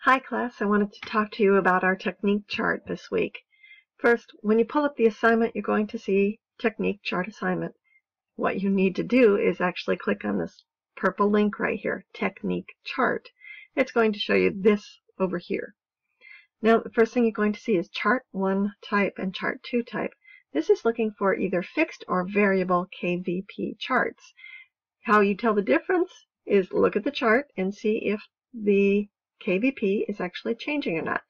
Hi class, I wanted to talk to you about our technique chart this week. First, when you pull up the assignment, you're going to see technique chart assignment. What you need to do is actually click on this purple link right here, technique chart. It's going to show you this over here. Now, the first thing you're going to see is chart 1 type and chart 2 type. This is looking for either fixed or variable KVP charts. How you tell the difference is look at the chart and see if the KVP is actually changing or not.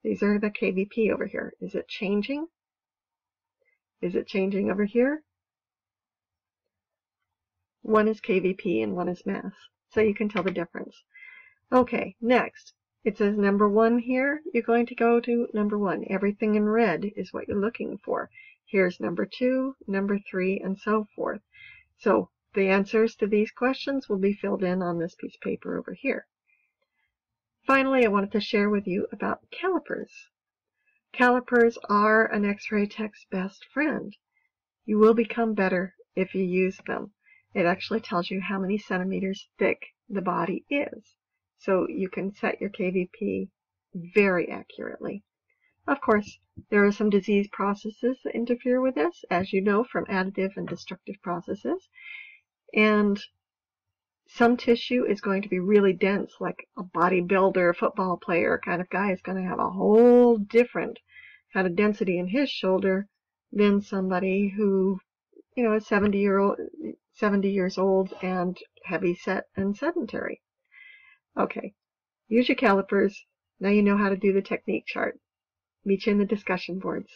These are the KVP over here. Is it changing? Is it changing over here? One is KVP and one is mass. So you can tell the difference. Okay, next. It says number 1 here. You're going to go to number 1. Everything in red is what you're looking for. Here's number 2, number 3, and so forth. So the answers to these questions will be filled in on this piece of paper over here. Finally, I wanted to share with you about calipers. Calipers are an X-ray tech's best friend. You will become better if you use them. It actually tells you how many centimeters thick the body is. So you can set your KVP very accurately. Of course, there are some disease processes that interfere with this, as you know from additive and destructive processes. And some tissue is going to be really dense, like a bodybuilder, football player kind of guy is going to have a whole different kind of density in his shoulder than somebody who, is 70 years old and heavy set and sedentary. Okay, use your calipers. Now you know how to do the technique chart. Meet you in the discussion boards.